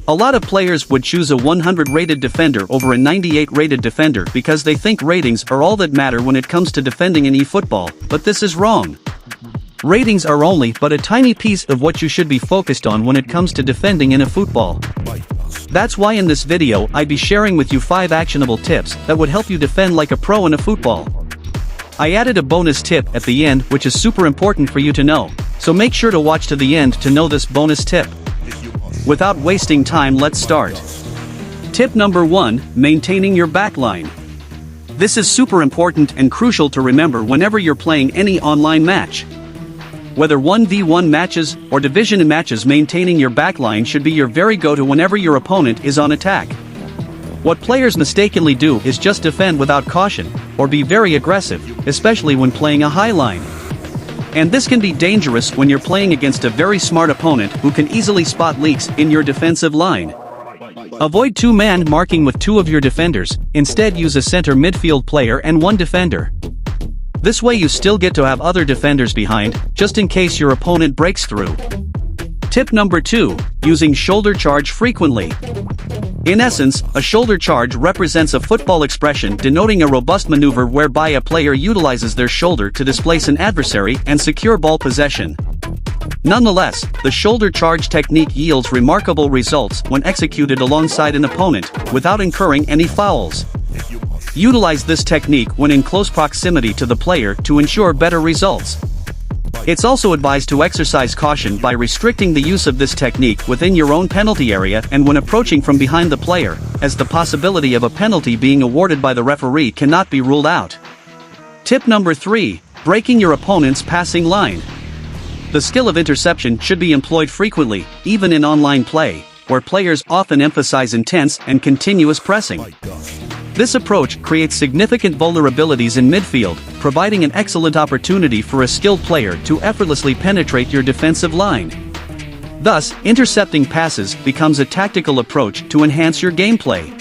A lot of players would choose a 100 rated defender over a 98 rated defender because they think ratings are all that matter when it comes to defending in eFootball, but this is wrong. Ratings are only but a tiny piece of what you should be focused on when it comes to defending in eFootball. That's why in this video I'd be sharing with you 5 actionable tips that would help you defend like a pro in eFootball. I added a bonus tip at the end which is super important for you to know, so make sure to watch to the end to know this bonus tip. Without wasting time, let's start. Tip number 1, maintaining your backline. This is super important and crucial to remember whenever you're playing any online match. Whether 1v1 matches or division matches, maintaining your backline should be your very go-to whenever your opponent is on attack. What players mistakenly do is just defend without caution, or be very aggressive, especially when playing a high line. And this can be dangerous when you're playing against a very smart opponent who can easily spot leaks in your defensive line. Avoid two-man marking with 2 of your defenders, instead use a center midfield player and 1 defender. This way you still get to have other defenders behind, just in case your opponent breaks through. Tip number 2, using shoulder charge frequently. In essence, a shoulder charge represents a football expression denoting a robust maneuver whereby a player utilizes their shoulder to displace an adversary and secure ball possession. Nonetheless, the shoulder charge technique yields remarkable results when executed alongside an opponent, without incurring any fouls. Utilize this technique when in close proximity to the player to ensure better results. It's also advised to exercise caution by restricting the use of this technique within your own penalty area and when approaching from behind the player, as the possibility of a penalty being awarded by the referee cannot be ruled out. Tip number 3, breaking your opponent's passing line. The skill of interception should be employed frequently, even in online play, where players often emphasize intense and continuous pressing. This approach creates significant vulnerabilities in midfield, providing an excellent opportunity for a skilled player to effortlessly penetrate your defensive line. Thus, intercepting passes becomes a tactical approach to enhance your gameplay.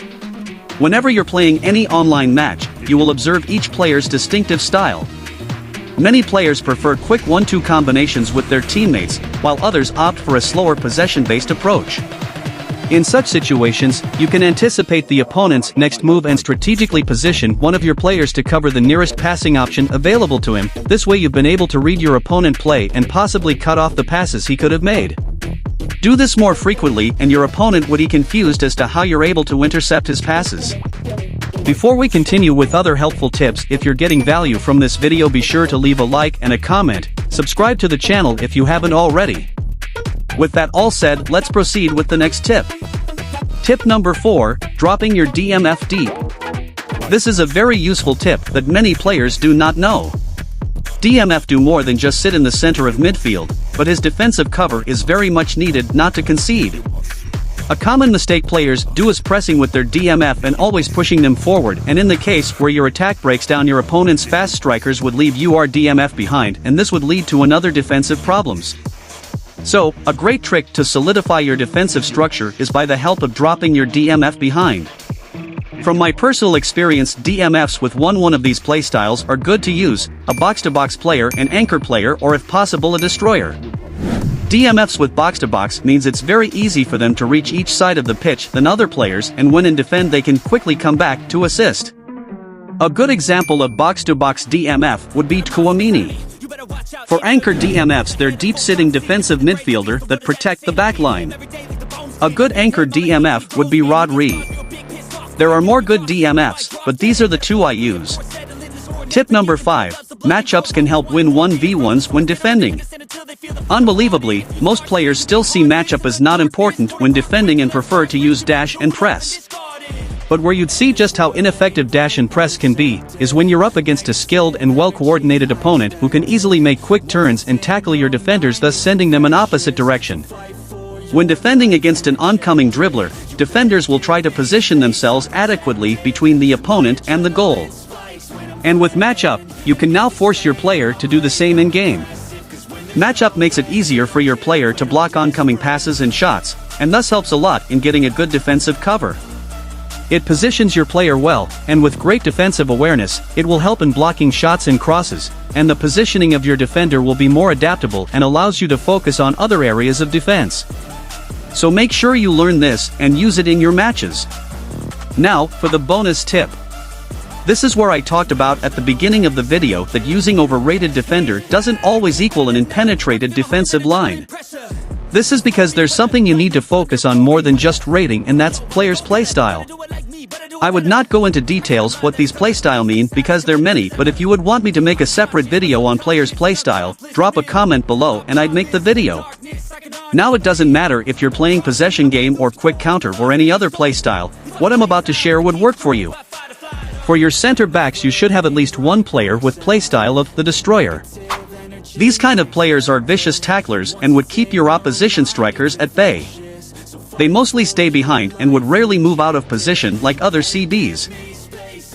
Whenever you're playing any online match, you will observe each player's distinctive style. Many players prefer quick 1-2 combinations with their teammates, while others opt for a slower possession-based approach. In such situations, you can anticipate the opponent's next move and strategically position one of your players to cover the nearest passing option available to him. This way you've been able to read your opponent play and possibly cut off the passes he could have made. Do this more frequently and your opponent would be confused as to how you're able to intercept his passes. Before we continue with other helpful tips, if you're getting value from this video, be sure to leave a like and a comment, subscribe to the channel if you haven't already. With that all said, let's proceed with the next tip. Tip number 4, dropping your DMFD. This is a very useful tip that many players do not know. DMF do more than just sit in the center of midfield, but his defensive cover is very much needed not to concede. A common mistake players do is pressing with their DMF and always pushing them forward, and in the case where your attack breaks down, your opponent's fast strikers would leave your DMF behind, and this would lead to another defensive problems. So, a great trick to solidify your defensive structure is by the help of dropping your DMF behind. From my personal experience, DMFs with one of these playstyles are good to use: a box-to-box player, an anchor player, or if possible a destroyer. DMFs with box-to-box means it's very easy for them to reach each side of the pitch than other players, and when in defend they can quickly come back to assist. A good example of box-to-box DMF would be potw. For anchor DMFs, they're deep-sitting defensive midfielder that protect the backline. A good anchor DMF would be Rodri. There are more good DMFs, but these are the 2 I use. Tip number 5, matchups can help win 1v1s when defending. Unbelievably, most players still see matchup as not important when defending and prefer to use dash and press. But where you'd see just how ineffective dash and press can be, is when you're up against a skilled and well-coordinated opponent who can easily make quick turns and tackle your defenders, thus sending them in opposite direction. When defending against an oncoming dribbler, defenders will try to position themselves adequately between the opponent and the goal. And with matchup, you can now force your player to do the same in-game. Matchup makes it easier for your player to block oncoming passes and shots, and thus helps a lot in getting a good defensive cover. It positions your player well, and with great defensive awareness, it will help in blocking shots and crosses, and the positioning of your defender will be more adaptable and allows you to focus on other areas of defense. So make sure you learn this and use it in your matches. Now, for the bonus tip. This is where I talked about at the beginning of the video that using overrated defender doesn't always equal an impenetrated defensive line. This is because there's something you need to focus on more than just rating, and that's players' playstyle. I would not go into details what these playstyle mean because there are many, but if you would want me to make a separate video on players' playstyle, drop a comment below and I'd make the video. Now it doesn't matter if you're playing possession game or quick counter or any other playstyle, what I'm about to share would work for you. For your center backs, you should have at least one player with playstyle of the destroyer. These kind of players are vicious tacklers and would keep your opposition strikers at bay. They mostly stay behind and would rarely move out of position like other CBs.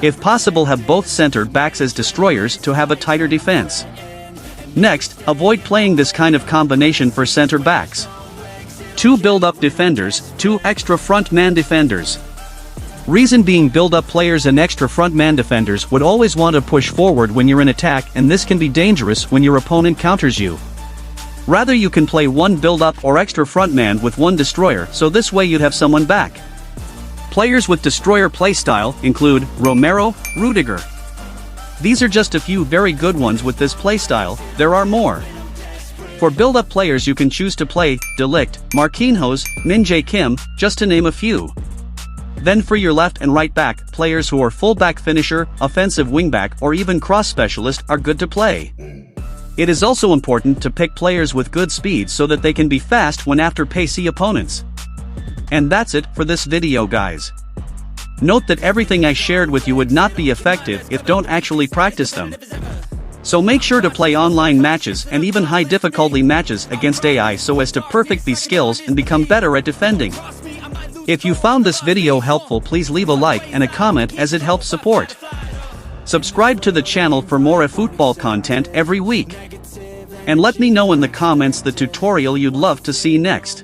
If possible, have both center backs as destroyers to have a tighter defense. Next, avoid playing this kind of combination for center backs. 2 build-up defenders, 2 extra front man defenders. Reason being, build-up players and extra front man defenders would always want to push forward when you're in attack, and this can be dangerous when your opponent counters you. Rather, you can play 1 build-up or extra front man with 1 destroyer, so this way you'd have someone back. Players with destroyer playstyle include Romero, Rudiger. These are just a few very good ones with this playstyle, there are more. For build-up players you can choose to play De Ligt, Marquinhos, Min-jae Kim, just to name a few. Then for your left and right back, players who are full-back finisher, offensive wingback or even cross specialist are good to play. It is also important to pick players with good speed so that they can be fast when after pacey opponents. And that's it for this video, guys. Note that everything I shared with you would not be effective if don't actually practice them. So make sure to play online matches and even high difficulty matches against AI so as to perfect these skills and become better at defending. If you found this video helpful, please leave a like and a comment as it helps support. Subscribe to the channel for more eFootball content every week. And let me know in the comments the tutorial you'd love to see next.